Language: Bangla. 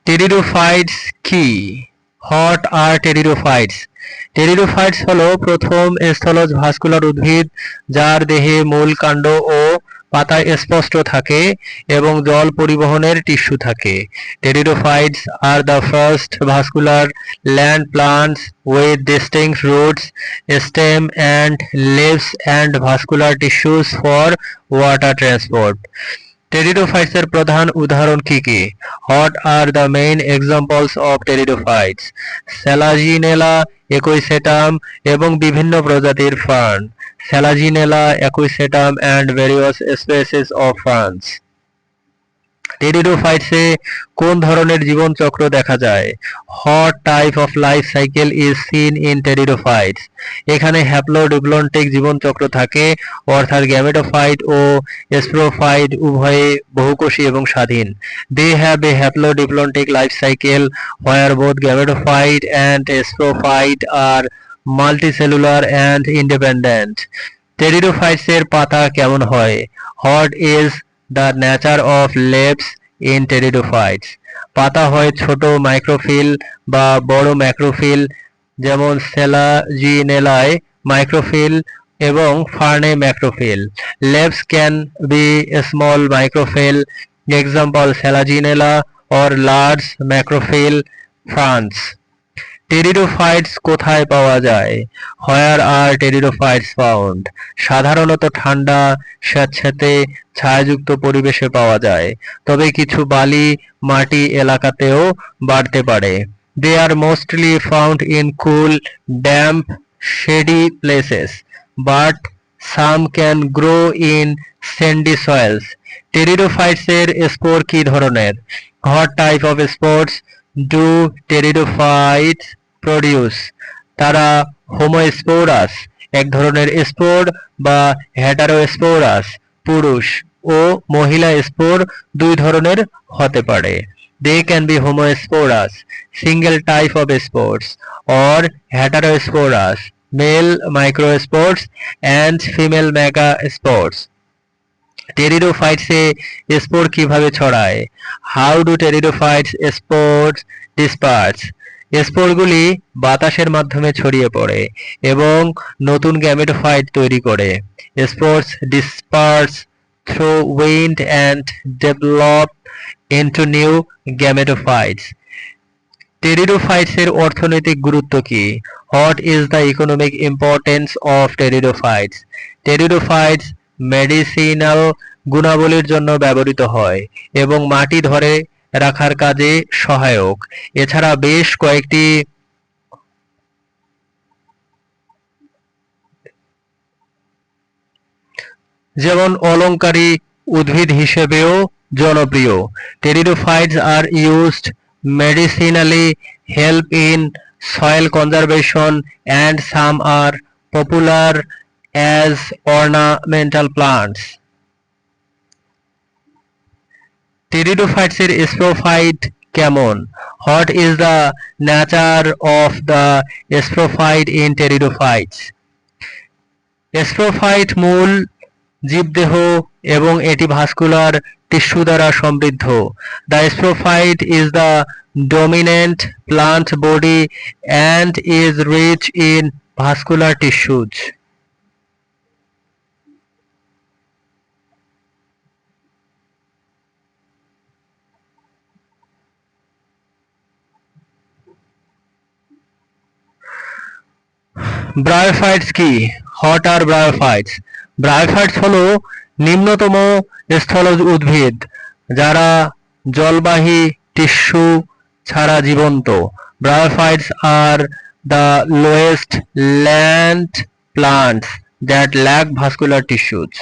টেরিডোফাইটস কি? What R pteridophytes? টেরিডোফাইটস হলো প্রথম স্থলজ ভাস্কুলার উদ্ভিদ যার দেহে মূল কাণ্ড ও পাতায় স্পষ্ট থাকে এবং জল পরিবহনের টিস্যু থাকে। Pteridophytes are the first vascular land plants with distinct roots, stem and leaves and vascular tissues for water transport. টেরিডোফাইটসের প্রধান উদাহরণ কি কি? What are the main examples of pteridophytes? Selaginella, equisetum এবং বিভিন্ন প্রজাতির fern. Selaginella, equisetum and various species of ferns. টেরিডোফাইটসে কোন ধরনের জীবনচক্র দেখা যায়? What type of life cycle is seen in pteridophytes? এখানে হ্যাপ্লোডিপ্লন্টিক জীবনচক্র থাকে, অর্থাৎ গ্যামেটোফাইট ও স্পোরোফাইট উভয়ে বহুকোষী এবং স্বাধীন। They have a haplodiplontic life cycle where both gametophyte and sporophyte are multicellular and independent. টেরিডোফাইটসের পাতা কেমন হয়? What is the nature of leaves in pteridophytes? পাতা হয় ছোট মাইক্রোফিল বা বড় ম্যাক্রোফিল, যেমন স্যালাজিনেলায় মাইক্রোফিল এবং ফার্নে macrophyll. Leaves can be small microphyll, example selaginella, or large macrophil ferns. Pteridophytes কোথায় পাওয়া যায়? Where are pteridophytes found? সাধারণত ঠান্ডা, স্যাঁতসেঁতে, ছায়াযুক্ত পরিবেশে পাওয়া যায়, তবে কিছু বালি মাটি এলাকাতেও বাড়তে পারে। They are mostly found in cool, damp, shady places, but some can grow in sandy soils. টেরিডোফাইটসের স্পোর কি ধরনের? What type of spores do pteridophytes produce? তারা হোমোস্পোরাস এক ধরনের স্পোর বা হেটারোস্পোরাস পুরুষ ও মহিলা স্পোর দুই ধরনের হতে পারে। They can be homosporous, single type of spores, or heterosporous, male microspores and female megaspores. টেরিডোফাইটসে স্পোর কিভাবে ছড়ায়? How do pteridophytes spores disperse? স্পোরগুলি বাতাসের মাধ্যমে ছড়িয়ে পড়ে এবং নতুন গ্যামেটোফাইট তৈরি করে। Spores disperse through wind and develop into new gametophytes. টেরিডোফাইটসের অর্থনৈতিক গুরুত্ব কি? What is the economic importance of pteridophytes? Pteridophytes medicinal গুণাবলীর জন্য ব্যবহৃত হয় এবং মাটি ধরে রাখার কাজে সহায়ক। এছাড়া বেশ কয়েকটি যেমন অলংকারী উদ্ভিদ হিসেবেও জনপ্রিয়। Pteridophytes are used medicinally, help in soil conservation and some are popular as ornamental plants. টেরিডোফাইটসের স্পোরোফাইট কেমন? What is the nature of the sporophyte in pteridophytes? Sporophyte মূল জীবদেহ এবং এটি ভাস্কুলার টিস্যু দ্বারা সমৃদ্ধ। The sporophyte is the dominant plant body and is rich in vascular tissues. Bryophytes কি? What are bryophytes? ব্রায়োফাইটস হলো নিম্নতম স্থলজ উদ্ভিদ যারা জলবাহী টিস্যু ছাড়া জীবন্ত। Bryophytes R the lowest land plants that lack vascular tissues.